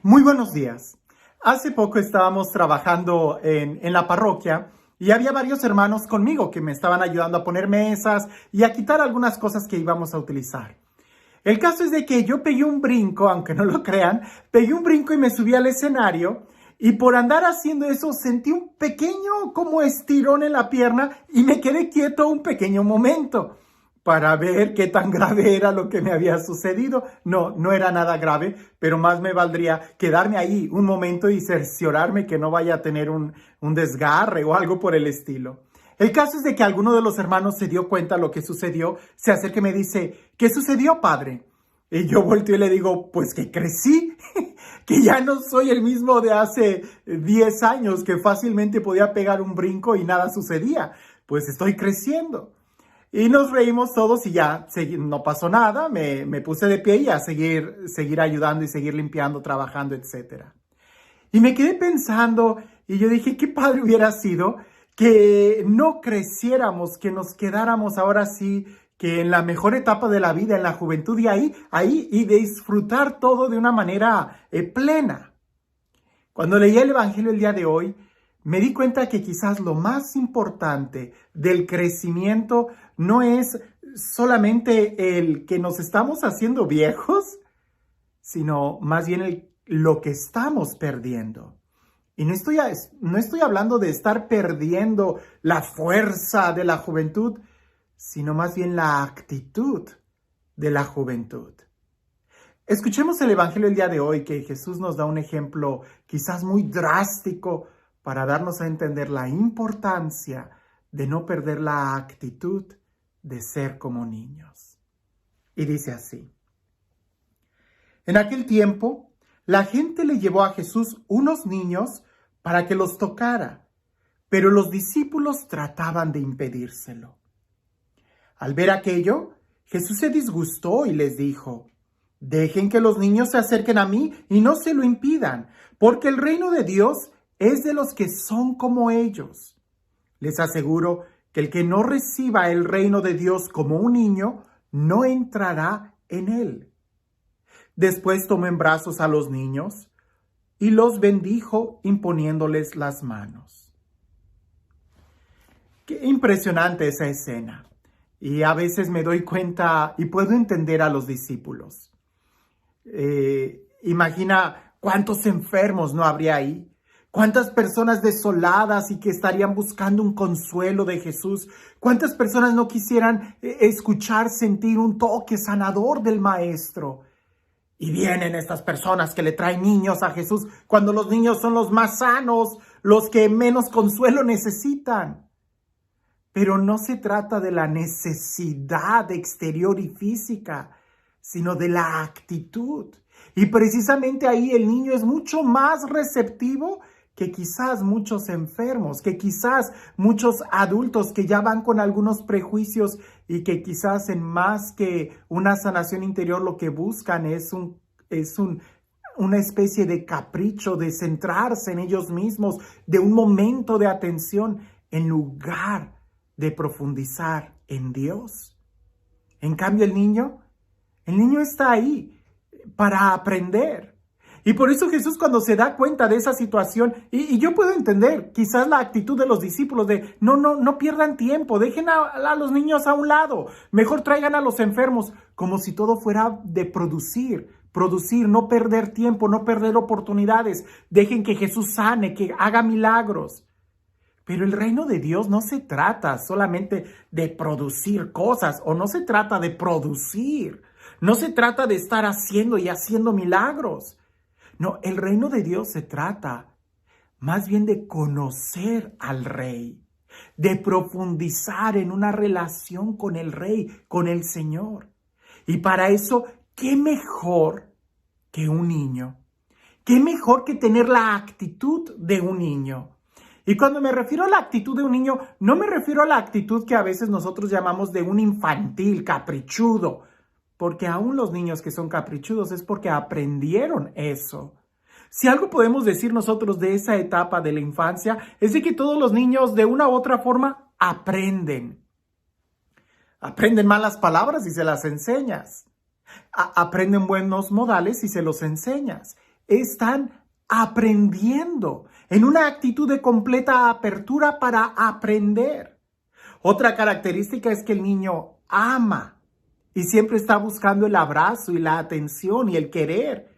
Muy buenos días. Hace poco estábamos trabajando en la parroquia y había varios hermanos conmigo que me estaban ayudando a poner mesas y a quitar algunas cosas que íbamos a utilizar. El caso es de que yo pegué un brinco, aunque no lo crean, pegué un brinco y me subí al escenario y por andar haciendo eso sentí un pequeño como estirón en la pierna y me quedé quieto un pequeño momento para ver qué tan grave era lo que me había sucedido. No era nada grave, pero más me valdría quedarme ahí un momento y cerciorarme que no vaya a tener un desgarre o algo por el estilo. El caso es de que alguno de los hermanos se dio cuenta de lo que sucedió, se acerca y me dice, ¿qué sucedió, padre? Y yo volteo y le digo, pues que crecí, que ya no soy el mismo de hace 10 años, que fácilmente podía pegar un brinco y nada sucedía. Pues estoy creciendo. Y nos reímos todos y ya no pasó nada, me puse de pie y a seguir ayudando y seguir limpiando, trabajando, etc. Y me quedé pensando y yo dije, qué padre hubiera sido que no creciéramos, que nos quedáramos ahora sí, que en la mejor etapa de la vida, en la juventud y ahí y disfrutar todo de una manera plena. Cuando leí el Evangelio el día de hoy, me di cuenta que quizás lo más importante del crecimiento no es solamente el que nos estamos haciendo viejos, sino más bien lo que estamos perdiendo. Y no estoy hablando de estar perdiendo la fuerza de la juventud, sino más bien la actitud de la juventud. Escuchemos el Evangelio el día de hoy, que Jesús nos da un ejemplo quizás muy drástico para darnos a entender la importancia de no perder la actitud de ser como niños. Y dice así: en aquel tiempo, la gente le llevó a Jesús unos niños para que los tocara, pero los discípulos trataban de impedírselo. Al ver aquello, Jesús se disgustó y les dijo: dejen que los niños se acerquen a mí y no se lo impidan, porque el reino de Dios es de los que son como ellos. Les aseguro que el que no reciba el reino de Dios como un niño, no entrará en él. Después tomó en brazos a los niños y los bendijo imponiéndoles las manos. Qué impresionante esa escena. Y a veces me doy cuenta y puedo entender a los discípulos. Imagina cuántos enfermos no habría ahí. ¿Cuántas personas desoladas y que estarían buscando un consuelo de Jesús? ¿Cuántas personas no quisieran escuchar, sentir un toque sanador del Maestro? Y vienen estas personas que le traen niños a Jesús cuando los niños son los más sanos, los que menos consuelo necesitan. Pero no se trata de la necesidad exterior y física, sino de la actitud. Y precisamente ahí el niño es mucho más receptivo que quizás muchos enfermos, que quizás muchos adultos que ya van con algunos prejuicios y que quizás en más que una sanación interior lo que buscan es una especie de capricho, de centrarse en ellos mismos, de un momento de atención en lugar de profundizar en Dios. En cambio el niño está ahí para aprender. Y por eso Jesús, cuando se da cuenta de esa situación, y yo puedo entender quizás la actitud de los discípulos de no pierdan tiempo, dejen a los niños a un lado, mejor traigan a los enfermos, como si todo fuera de producir, no perder tiempo, no perder oportunidades, dejen que Jesús sane, que haga milagros. Pero el reino de Dios no se trata solamente de producir cosas, o no se trata de producir, no se trata de estar haciendo y haciendo milagros. No, el reino de Dios se trata más bien de conocer al Rey, de profundizar en una relación con el Rey, con el Señor. Y para eso, ¿qué mejor que un niño? ¿Qué mejor que tener la actitud de un niño? Y cuando me refiero a la actitud de un niño, no me refiero a la actitud que a veces nosotros llamamos de un infantil, caprichudo, porque aún los niños que son caprichudos es porque aprendieron eso. Si algo podemos decir nosotros de esa etapa de la infancia, es de que todos los niños de una u otra forma aprenden. Aprenden malas palabras y se las enseñas. Aprenden buenos modales y se los enseñas. están aprendiendo, en una actitud de completa apertura para aprender. Otra característica es que el niño ama y siempre está buscando el abrazo y la atención y el querer.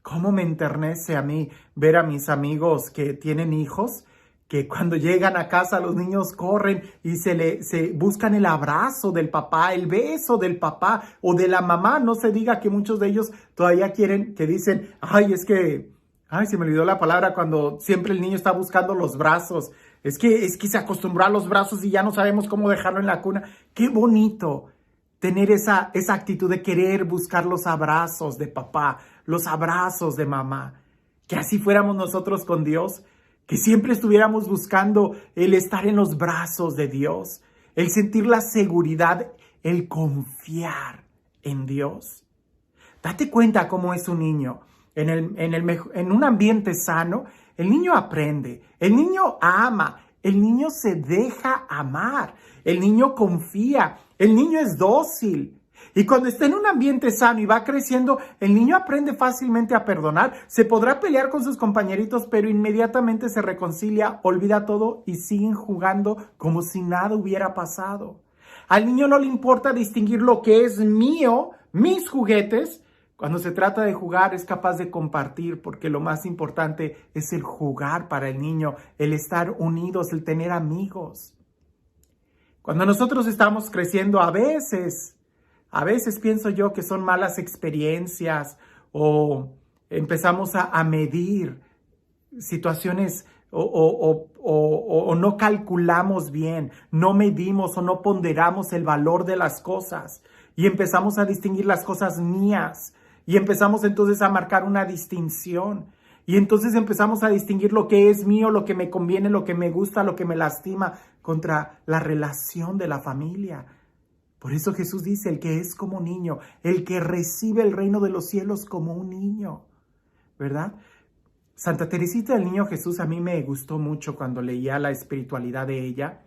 ¿Cómo me enternece a mí ver a mis amigos que tienen hijos, que cuando llegan a casa los niños corren y se buscan el abrazo del papá, el beso del papá o de la mamá? No se diga que muchos de ellos todavía quieren, que dicen, se me olvidó la palabra cuando siempre el niño está buscando los brazos. Es que se acostumbró a los brazos y ya no sabemos cómo dejarlo en la cuna. Qué bonito tener esa actitud de querer buscar los abrazos de papá, los abrazos de mamá. Que así fuéramos nosotros con Dios, que siempre estuviéramos buscando el estar en los brazos de Dios, el sentir la seguridad, el confiar en Dios. Date cuenta cómo es un niño. En un ambiente sano, el niño aprende, el niño ama, el niño se deja amar, el niño confía, el niño es dócil. Y cuando está en un ambiente sano y va creciendo, el niño aprende fácilmente a perdonar. Se podrá pelear con sus compañeritos, pero inmediatamente se reconcilia, olvida todo y siguen jugando como si nada hubiera pasado. Al niño no le importa distinguir lo que es mío, mis juguetes. Cuando se trata de jugar, es capaz de compartir, porque lo más importante es el jugar para el niño, el estar unidos, el tener amigos. Cuando nosotros estamos creciendo, a veces pienso yo que son malas experiencias o empezamos a medir situaciones o no calculamos bien, no medimos o no ponderamos el valor de las cosas y empezamos a distinguir las cosas mías. Y empezamos entonces a marcar una distinción. Y entonces empezamos a distinguir lo que es mío, lo que me conviene, lo que me gusta, lo que me lastima, contra la relación de la familia. Por eso Jesús dice, el que es como niño, el que recibe el reino de los cielos como un niño, ¿verdad? Santa Teresita del Niño Jesús a mí me gustó mucho cuando leía la espiritualidad de ella,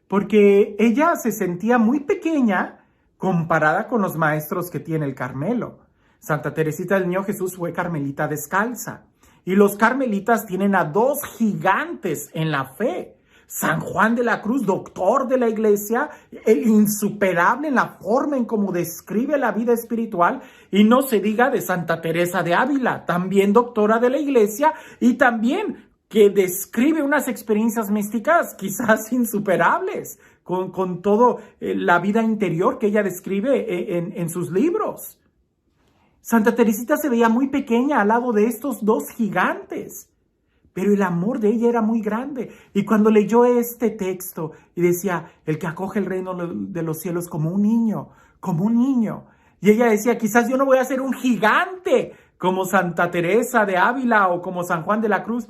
porque ella se sentía muy pequeña comparada con los maestros que tiene el Carmelo. Santa Teresita del Niño Jesús fue carmelita descalza. Y los carmelitas tienen a dos gigantes en la fe. San Juan de la Cruz, doctor de la iglesia, el insuperable en la forma en cómo describe la vida espiritual. Y no se diga de Santa Teresa de Ávila, también doctora de la iglesia y también que describe unas experiencias místicas quizás insuperables con toda la vida interior que ella describe en sus libros. Santa Teresita se veía muy pequeña al lado de estos dos gigantes, pero el amor de ella era muy grande. Y cuando leyó este texto y decía, el que acoge el reino de los cielos como un niño, y ella decía, quizás yo no voy a ser un gigante como Santa Teresa de Ávila o como San Juan de la Cruz,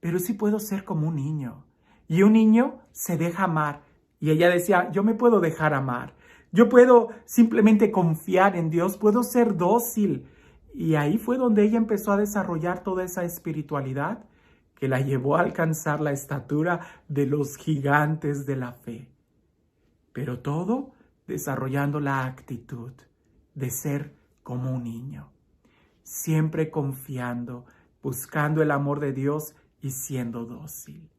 pero sí puedo ser como un niño. Y un niño se deja amar. Y ella decía, yo me puedo dejar amar. Yo puedo simplemente confiar en Dios, puedo ser dócil. Y ahí fue donde ella empezó a desarrollar toda esa espiritualidad que la llevó a alcanzar la estatura de los gigantes de la fe. Pero todo desarrollando la actitud de ser como un niño, siempre confiando, buscando el amor de Dios y siendo dócil.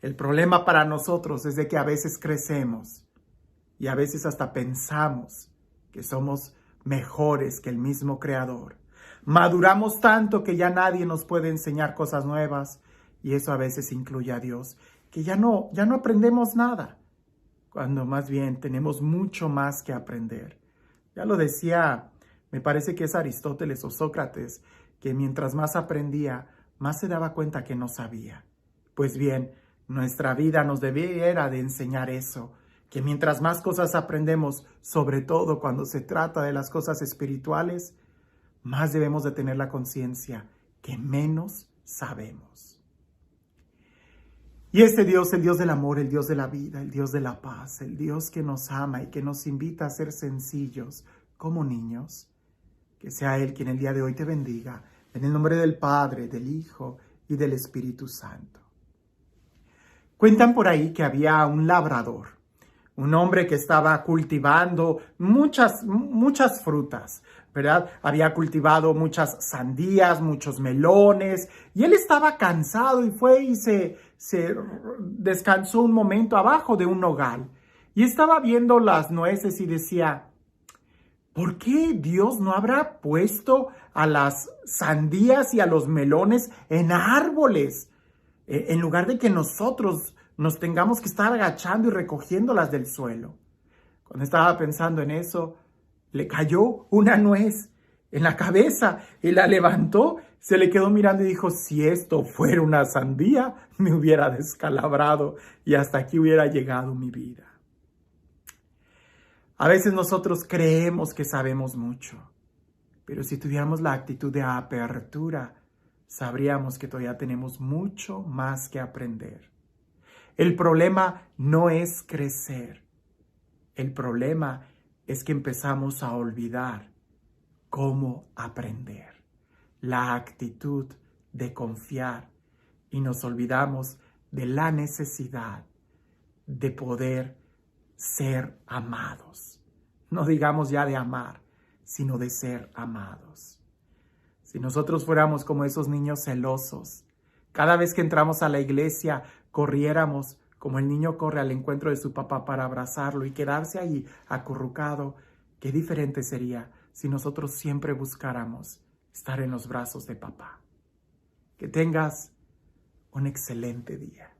El problema para nosotros es de que a veces crecemos y a veces hasta pensamos que somos mejores que el mismo Creador. Maduramos tanto que ya nadie nos puede enseñar cosas nuevas, y eso a veces incluye a Dios, que ya no aprendemos nada, cuando más bien tenemos mucho más que aprender. Ya lo decía, me parece que es Aristóteles o Sócrates, que mientras más aprendía, más se daba cuenta que no sabía. Pues bien, nuestra vida nos debiera de enseñar eso, que mientras más cosas aprendemos, sobre todo cuando se trata de las cosas espirituales, más debemos de tener la conciencia que menos sabemos. Y este Dios, el Dios del amor, el Dios de la vida, el Dios de la paz, el Dios que nos ama y que nos invita a ser sencillos como niños, que sea Él quien el día de hoy te bendiga, en el nombre del Padre, del Hijo y del Espíritu Santo. Cuentan por ahí que había un labrador un hombre que estaba cultivando muchas frutas, ¿verdad? Había cultivado muchas sandías, muchos melones, y él estaba cansado y fue y se descansó un momento abajo de un nogal. Y estaba viendo las nueces y decía, ¿por qué Dios no habrá puesto a las sandías y a los melones en árboles? En lugar de que nosotros nos tengamos que estar agachando y recogiéndolas del suelo. Cuando estaba pensando en eso, le cayó una nuez en la cabeza y la levantó, se le quedó mirando y dijo, si esto fuera una sandía, me hubiera descalabrado y hasta aquí hubiera llegado mi vida. A veces nosotros creemos que sabemos mucho, pero si tuviéramos la actitud de apertura, sabríamos que todavía tenemos mucho más que aprender. El problema no es crecer. El problema es que empezamos a olvidar cómo aprender. La actitud de confiar y nos olvidamos de la necesidad de poder ser amados. No digamos ya de amar, sino de ser amados. Si nosotros fuéramos como esos niños celosos, cada vez que entramos a la iglesia, corriéramos como el niño corre al encuentro de su papá para abrazarlo y quedarse ahí acurrucado, qué diferente sería si nosotros siempre buscáramos estar en los brazos de papá. Que tengas un excelente día.